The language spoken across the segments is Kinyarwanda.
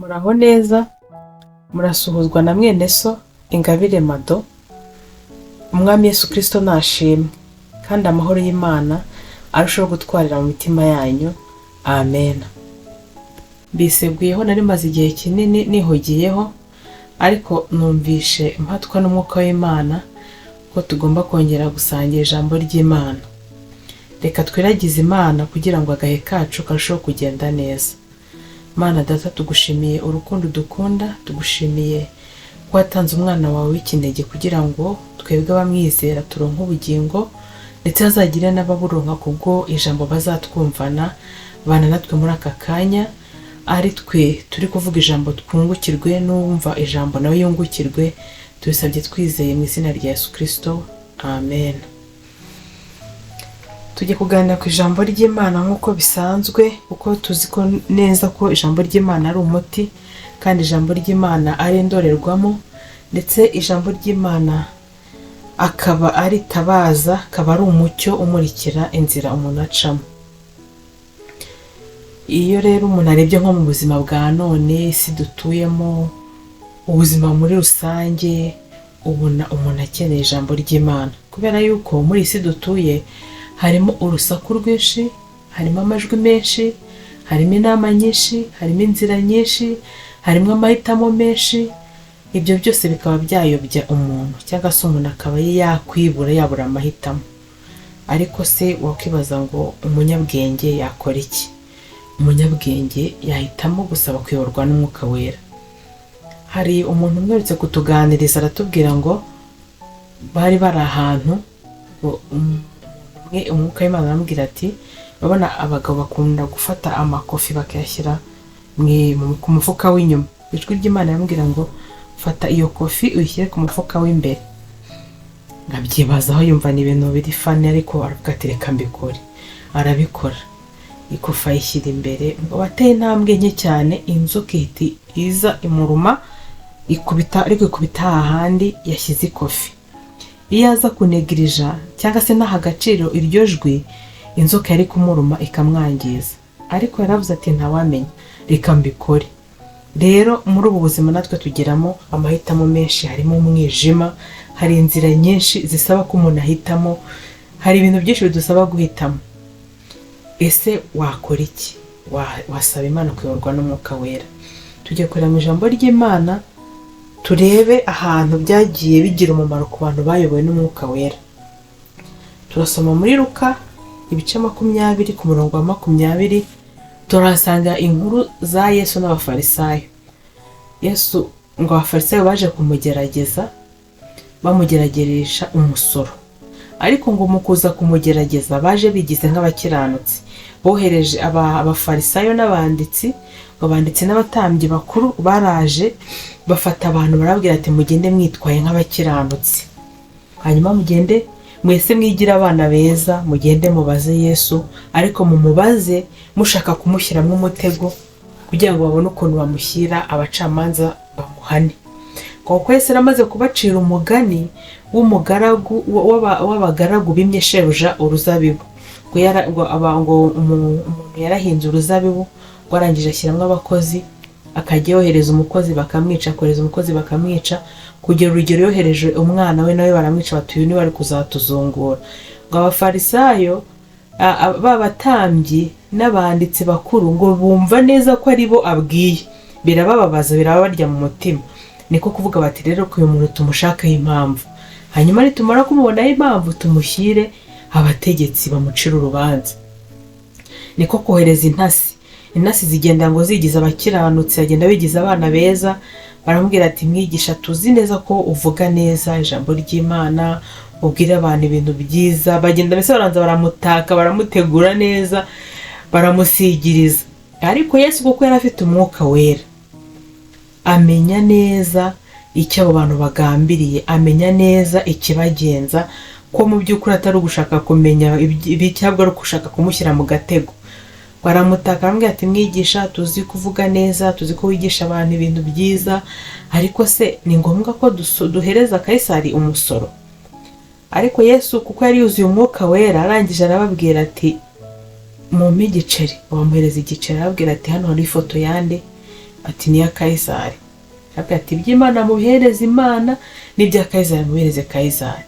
Muraho neza, murasuhuzwa na mwene so Ingabire Mado. Umwami Yesu Kristo nashimwe, kandi amahoro y'Imana arushaho gutwarira mu mitima yanyu. Amen. Biseguyeho nari maze igihe kinini nihugiyeho, ariko numvishe mpatwa n'umwuka w'Imana ko tugomba kongera gusangira ijambo ry'Imana. Reka twiragize Imana kugira ngo agahe kacu karusheho kugenda neza. Mana Data, tugushimiye urukundo dukunda, tugushimiye ko watanze umwana wawe w'ikinege kugira ngo twebwe abamwizera turonke ubugingo, ndetse hazagire n'ababuronka kubwo ijambo bazatwumvana. Bana natwe muri aka kanya, ari twe turi kuvuga ijambo twungukirwe, n'uwumva ijambo nawe yungukirwe. Tubisabye twizeye mu izina rya Yesu Kristo. Amen. Tujye kuganira ku ijambo ry'Imana nk'uko bisanzwe, kuko tuzi ko neza ko ijambo ry'Imana ari umuti, kandi ijambo ry'Imana ari indorerwamo, ndetse ijambo ry'Imana akaba ari tabaza, akaba ari umucyo umurikira inzira umuntu acamo. Iyo rero umuntu arebye nko mu buzima bwa none, isi dutuyemo, ubuzima muri rusange, ubona umuntu akeneye ijambo ry'Imana, kubera yuko muri isi dutuye harimo urusaku rwinshi, harimo amajwi menshi, harimo inama nyinshi, harimo inzira nyinshi, harimo amahitamo menshi. Ibyo byose bikaba byayobya umuntu, cyangwa se umuntu akaba yakwibura, yabura amahitamo. Ariko se wakwibaza ngo umunyabwenge yakora iki? Umunyabwenge yahitamo gusaba kuyoborwa n'Umwuka Wera. Hari umuntu umweretse kutuganiriza, aratubwira ngo bari bari ahantu, Umwuka w'Imana aramubwira ati, babona abagabo bakunda gufata amakofi bakayashyira ku mufuka w'inyuma. Ijwi ry'Imana aramubwira ngo fata iyo kofi uyishyire ku mufuka w'imbere. Ngabyibazaho, yumva ni ibintu biri fani, ariko aravuga ati reka mbikore. Arabikora, ikofi ayishyira imbere. Ngo bateye intambwe nke cyane, inzoka ihita iza imuruma, ariko ikubita hahandi yashyize ikofi. Iyo aza kunegirija cyangwa se naha agaciro iryo jwi, inzoka yari kumuruma ikamwangiza. Ariko yaravuze ati ntawamenya, reka mbikore. Rero muri ubu buzima natwe tugiramo amahitamo menshi, harimo umwijima, hari inzira nyinshi zisaba ko umuntu ahitamo, hari ibintu byinshi bidusaba guhitamo. Ese wakora iki? Wasaba Imana kuyoborwa n'Umwuka Wera. Tujye kureba mu ijambo ry'Imana, turebe ahantu byagiye bigira umumaro ku bantu bayobowe n'Umwuka Wera. Turasoma muri Luka ibice 20 ku murongo wa 20. Turasanga inkuru za Yesu n'abafarisayo. Yesu ngo abafarisayo baje kumugerageza, bamugerageresha umusoro. Ariko ngo mu kuza kumugerageza baje bigize nk'abakiranutsi. Bohereje abafarisayo n'abanditsi, abanditsi n'abatambyi bakuru baraje bafata abantu, barabwira ati mugende mwitwaye nk'abakiranutsi, hanyuma mugende mwese mwigira abana beza, mugende mubaze Yesu, ariko mumubaze mushaka kumushyiramo umutego kugira ngo babone ukuntu bamushyira abacamanza bamuhane. Kuko Yesu yaramaze kubacira umugani w'abagaragu bimye shebuja uruzabibu. Ngo umuntu yarahinze uruzabibu, warangije ashyiramo abakozi, akajya yohereza umukozi bakamwica, akoreza umukozi bakamwica, kugira urugero yohereje umwana we nawe baramwica, batuye ni bari kuzatuzungura. Ngo abafarisayo, babatambyi n'abanditsi bakuru, ngo bumva neza ko ari bo abwiye, birabababaza, birabarya mu mutima. Niko kuvuga bati rero ko uyu muntu tumushakaho impamvu, hanyuma nitumara kumubonaho impamvu tumushyire abategetsi bamucira urubanza. Niko kohereza intasi. Intasi zigenda ngo zigize abakiranutsi, agenda bigize abana beza. Baramubwira ati mwigisha, tuzi neza ko uvuga neza ijambo ry'Imana, ubwira abantu ibintu byiza. Bagenda mbese baranza baramutaka, baramutegura neza, baramusigiriza. Ariko Yesu kuko yari afite Umwuka Wera, amenya neza icyo abo bantu bagambiriye, amenya neza ikibagenza, ko mu by'ukuri atari ugushaka kumenya ibicyabwo, ari gushaka kumushyira mu gatego. Baramutaka, baramubwira ati mwigisha, tuzi kuvuga neza, tuzi ko wigisha abantu ibintu byiza, ariko se ni ngombwa ko duhereza Kaisari umusoro? Ariko Yesu kuko yari yuzuye Umwuka Wera, arangije arababwira ati mumpe igiceri. Bamuhereza igiceri, arababwira ati hano hari ifoto yande, ati ni iya Kayisari. Ati iby'Imana mubihereze Imana, n'ibya Kayisari mubihereze Kayisari.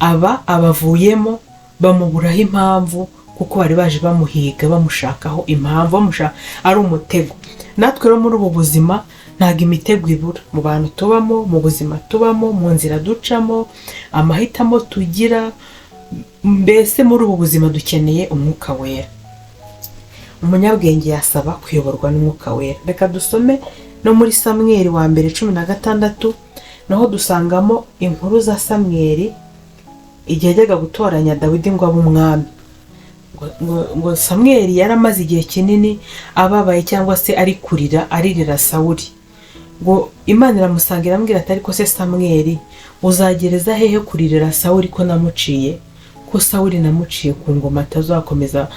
Aba abavuyemo bamuburaho impamvu, kuko bari baje bamuhiga bamushakaho impamvu, bamushaka ari umutego. Natwe rero muri ubu buzima ntago imitego ibura, mu bantu tubamo, mu buzima tubamo, mu nzira ducamo, amahitamo tugira, mbese muri ubu buzima dukeneye umwuka wera. Umunyabwenge yasaba kuyoborwa n'umwuka wera. Reka dusome no muri Samweli wa mbere 16, naho dusangamo inkuru za Samweli igihe yajyaga gutoranya Dawidi ngo abe umwami. Ngo Samweli yaramaze igihe kinini ababaye cyangwa se ari kurira, aririra Sawuli. Ngo Imana iramusanga iramubwira ati ariko se Samweli, uzagereza hehe kuririra Sawuli ko namuciye? Ko Sawuli namuciye ku ngoma atazakomeza.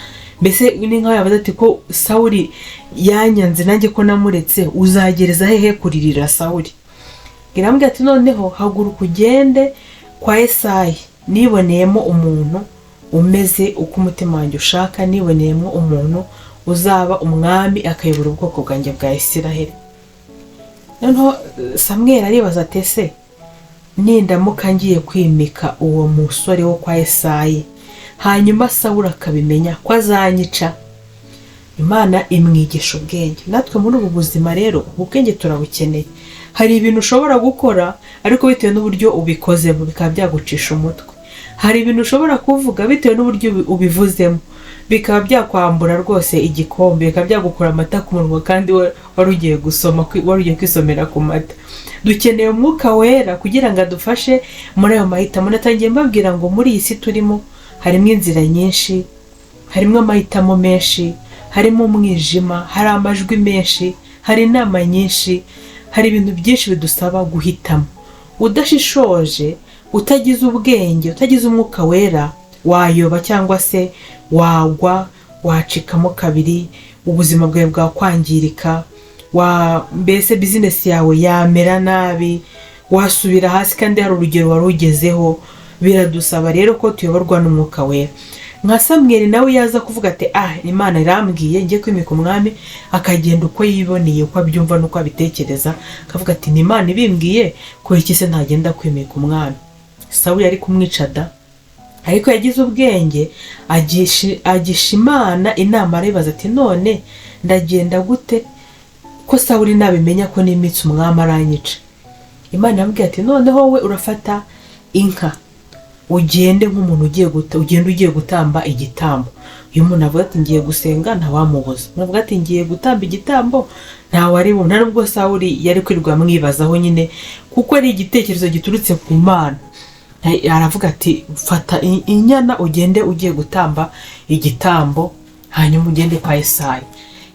Mbese ni nkaho yabaza ati ko Sawuli yanyanze nanjye ko namuretse, uzagereza hehe kuririra Sawuli? Iramubwira ati noneho haguruka ugende kwa Yesayi, niboneyemo umuntu umeze uko umutima wanjye ushaka, niboneyemo umuntu uzaba umwami akayobora ubwoko bwanjye bwa Isiraheli. Noneho Samweli aribaza ati se nindamuka ngiye kwimika uwo musore wo kwa Yesayi, hanyuma Sawuli akabimenya ko azanyica? Imana imwigisha ubwenge. Natwe muri ubu buzima rero ubwenge turabukeneye. Hari ibintu ushobora gukora ariko bitewe n'uburyo ubikozemo bikaba byagucisha umutwe. Hari ibintu ushobora kuvuga bitewe n'uburyo ubivuzemo bikaba byakwambura rwose igikombe, bikaba byagukura amata ku munwa kandi wari ugiye gusoma, wari ugiye kwisomera ku mata. Dukeneye umwuka wera kugira ngo adufashe muri ayo mahitamo. Natangiye mbabwira ngo muri iyi si turimo harimo inzira nyinshi, harimo amahitamo menshi, harimo umwijima, hari amajwi menshi, hari inama nyinshi, hari ibintu byinshi bidusaba guhitamo. Udashishoje, utagize ubwenge, utagize umwuka wera, wayoba cyangwa se wagwa, wacikamo kabiri, ubuzima bwawe bwakwangirika, mbese business yawe yamera nabi, wasubira hasi kandi hari urugero wari ugezeho. Biradusaba rero ko tuyoborwa n'umwuka wera. Nka Samweli nawe yaza kuvuga ati Imana irambwiye ngiye kwimika umwami, akagenda uko yiboneye, uko abyumva n'uko abitekereza, akavuga ati ni Imana ibimbwiye, ko iki se ntagenda kwimika umwami? Sawuli yari kumwica da, ariko yagize ubwenge agisha Imana inama, aribaza ati none ndagenda gute ko Sawuli nabimenya ko nimitse umwami aranyica? Imana yambwiye ati noneho wowe urafata inka, ugende nk'umuntu ugiye gutamba igitambo. Uyu muntu avuga ati ngiye gusenga, ntawamubuza. Avuga ati ngiye gutamba igitambo, ntawari nta nubwo Sawuli yari kwirwa mwibazaho nyine, kuko ari igitekerezo giturutse ku Mana. Aravuga ati fata inyana ugende ugiye gutamba igitambo, hanyuma ugende kwa Yesayi.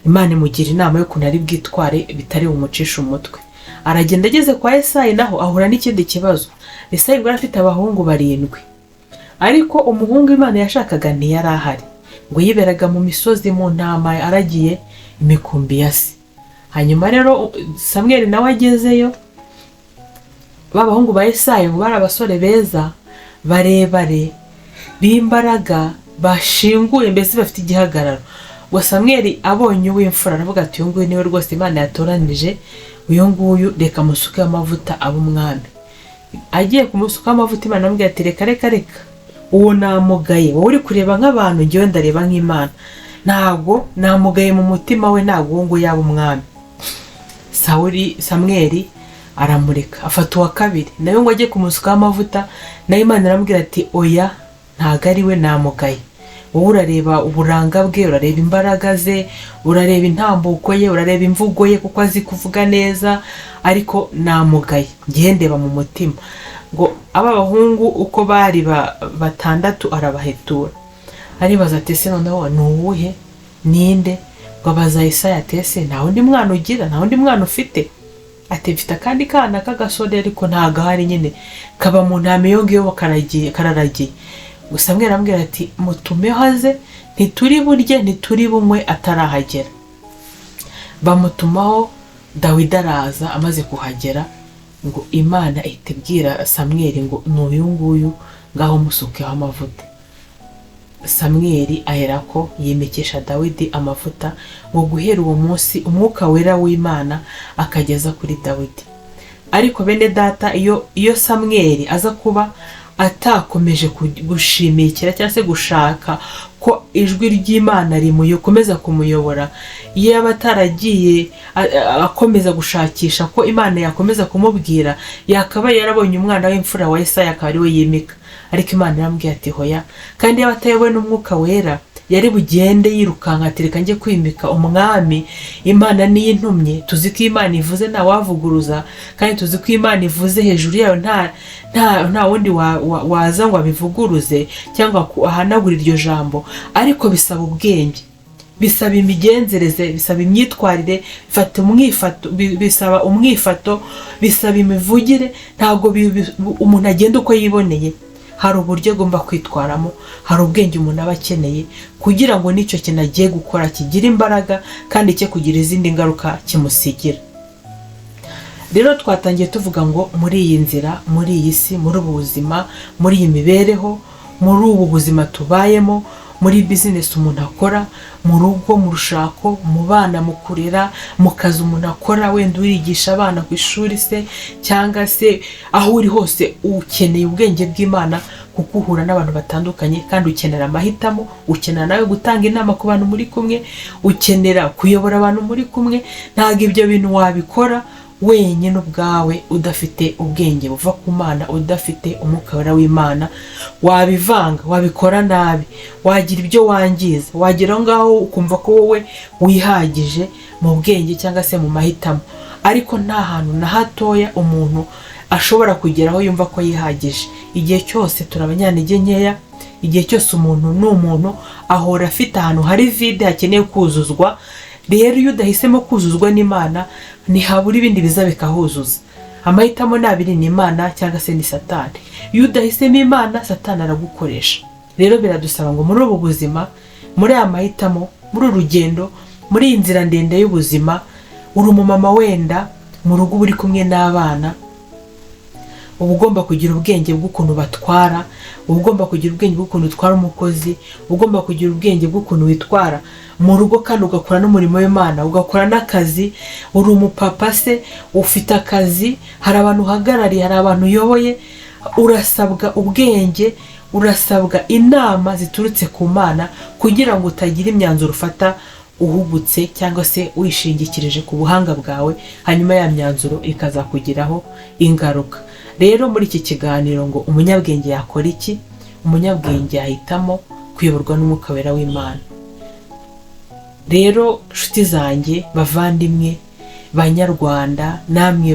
Imana imugira inama yo kunari bwitware bitari umucisha umutwe. Aragenda ageze kwa Yesayi, naho ahura n'ikindi kibazo. Yesayi bwo afite abahungu 7, ariko umuhungu Imana yashakaga ntiyari ahari, ngo yiberaga mu misozi mu ntama aragiye imikumbi ya se. Hanyuma rero Samweli nawe agezeyo, babahungu ba Yesayi ngo bari abasore beza, barebare, b'imbaraga, bashinguye, mbese bafite igihagararo. Ngo Samweli abonye uw'imfura aravuga ati uyu nguyu niwe rwose Imana yatoranije, uyu nguyu reka musuke amavuta aba umwami. Agiye kumusuka amavuta, Imana amubwira ati reka uwo namugaye, wowe uri kureba nk'abantu, ngiye ndareba nk'Imana. Ntabwo namugaye mu mutima we, ntabwo uwo nguyu yaba umwami. Samweli aramureka, afata uwa kabiri, nawe ngo agiye kumusuka amavuta, nayo Imana aramubwira ati oya, ntabwo ari we namugaye. Wowe urareba uburanga bwe, urareba imbaraga ze, urareba intambuko ye, urareba imvugo ye kuko azi kuvuga neza, ariko namugaye, ngiye ndeba mu mutima. Ngo aba bahungu uko bari 6 arabahetura. Aribaza ati se noneho ni uwuhe, ninde? Ngo abaza Yesayi ati se nta wundi mwana ugira, nta wundi mwana ufite? Ati mfite kandi kana k'agasode ariko ntago hari nyine, kaba mu ntame yo ngiyo kararagiye. Gusa Samweli arambwira ati mutume haze, ntituri burye ntituri bunywe atarahagera. Bamutumaho, Dawidi araza. Amaze kuhagera ngo Imana ihita ibwira Samweli ngo n'uyu nguyu ngaho musukeho amavuta. Samweli aherako yimikisha Dawidi amavuta ngo guhera uwo munsi umwuka wera w'Imana akageza kuri Dawidi. Ariko bene data, iyo Samweli aza kuba atakomeje gushimikira cyangwa se gushaka ko ijwi ry'Imana rimukomeza kumuyobora, iyo yaba ataragiye akomeza gushakisha ko Imana yakomeza kumubwira, yakaba yarabonye umwana w'imfura wa Yesaya akaba ari we yimika. Ariko Imana yambwiye ati hoya, kandi yaba atayobowe n'umwuka wera yari bugende yirukanka ati reka njye kwimika umwami, Imana niyo intumye. Tuzi ko Imana ivuze nta wavuguruza, kandi tuzi ko Imana ivuze hejuru yayo nta wundi waza ngo abivuguruze cyangwa ahanagura iryo jambo. Ariko bisaba ubwenge, bisaba imigenzereze, bisaba imyitwarire, bisaba umwifato, bisaba imivugire. Ntabwo umuntu agenda uko yiboneye, hari uburyo agomba kwitwaramo, hari ubwenge umuntu aba akeneye kugira ngo n'icyo kintu agiye gukora kigire imbaraga kandi cye kugira izindi ngaruka kimusigira. Rero twatangiye tuvuga ngo muri iyi nzira, muri iyi si, muri ubu buzima, muri iyi mibereho, muri ubu buzima tubayemo, muri business umuntu akora, mu rugo, mu rushako, mu bana, mu kurera, mu kazi umuntu akora, wenda urigisha abana ku ishuri se, cyangwa se aho uri hose ukeneye ubwenge bw'Imana, kuko uhura n'abantu batandukanye kandi ukenera amahitamo, ukenera nawe gutanga inama ku bantu muri kumwe, ukenera kuyobora abantu muri kumwe. Ntabwo ibyo bintu wabikora wenyine ubwawe udafite ubwenge buva ku Mana, udafite umwuka wera w'Imana. Wabivanga, wabikora nabi, wagira ibyo wangiza, wagira ngaho ukumva ko wowe wihagije mu bwenge cyangwa se mu mahitamo. Ariko nta hantu na hatoya umuntu ashobora kugeraho yumva ko yihagije. Igihe cyose turabanyantege nkeya, igihe cyose umuntu n'umuntu ahora afite ahantu hari vide hakeneye kuzuzwa. Rero iyo udahisemo kuzuzwa n'Imana, ntihabura ibindi biza bikahuzuza. Amahitamo nabiri ni Imana cyangwa se ni Satani. Iyo udahisemo Imana, Satani aragukoresha. Rero biradusaba ngo muri ubu buzima, muri aya mahitamo, muri urugendo, muri iyi nzira ndende y'ubuzima, uri umumama wenda mu rugo uri kumwe n'abana, uba ugomba kugira ubwenge bw'ukuntu batwara, uba ugomba kugira ubwenge bw'ukuntu utwara umukozi, uba ugomba kugira ubwenge bw'ukuntu witwara mu rugo, kandi ugakora n'umurimo w'Imana, ugakora n'akazi. Uri umupapa se, ufite akazi, hari abantu uhagarariye, hari abantu uyoboye. Urasabwa ubwenge, urasabwa inama ziturutse ku Mana kugira ngo utagira imyanzuro ufata uhubutse cyangwa se wishingikirije ku buhanga bwawe, hanyuma ya myanzuro ikazakugiraho ingaruka. Rero muri iki kiganiro ngo umunyabwenge yakora iki? Umunyabwenge yahitamo kuyoborwa n'umwuka wera w'Imana. Rero nshuti zanjye, bavandimwe, banyarwanda, namwe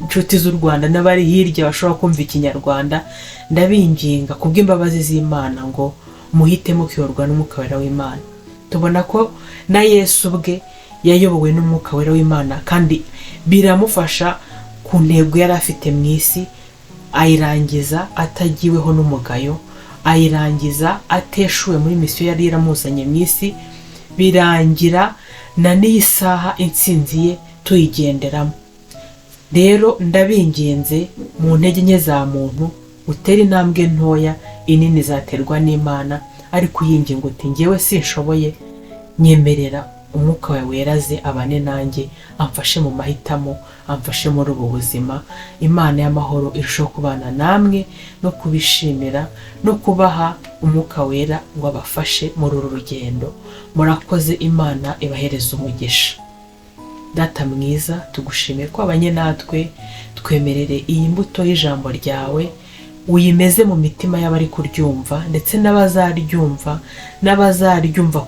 nshuti z'u Rwanda n'abari hirya bashobora kumva ikinyarwanda, ndabinginga kubw'imbabazi z'Imana ngo muhitemo kuyoborwa n'umwuka wera w'Imana. Tubona ko na Yesu ubwe yayobowe n'umwuka wera w'Imana, kandi biramufasha ku ntego yari afite mu isi, ayirangiza atagiweho n'umugayo, ayirangiza ateshuwe muri misiyo yari yaramuzanye mu isi, birangira na n'iyi saha intsinzi ye tuyigenderamo. Rero ndabinginze, mu ntege nke za muntu utera intambwe ntoya, inini zaterwa n'Imana. Ariko uyinginga uti njyewe sinshoboye, nyemerera umwuka wawe weraze abane nanjye, amfashe mu mahitamo, amfashe muri ubu buzima. Imana y'amahoro irushaho kubana namwe no kubishimira no kubaha umwuka wera ngo abafashe muri uru rugendo. Murakoze, Imana ibahereza umugisha. Data mwiza, tugushimiye ko abanye natwe, twemerere iyi mbuto y'ijambo ryawe uyimeze mu mitima y'abari kuryumva, ndetse n'abazaryumva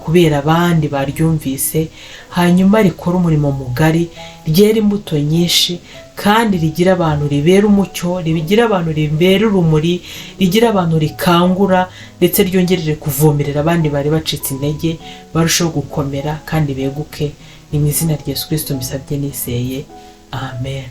kubera abandi baryumvise, hanyuma rikora umurimo mugari, ryera imbuto nyinshi, kandi rigira abantu ribera umucyo, rigira abantu ribera urumuri, rigira abantu rikangura, ndetse ryongerere kuvomerera abandi bari bacitse intege, barushaho gukomera kandi beguke. Ni mu izina rya Yesu Kristo mbisabye nizeye, amen.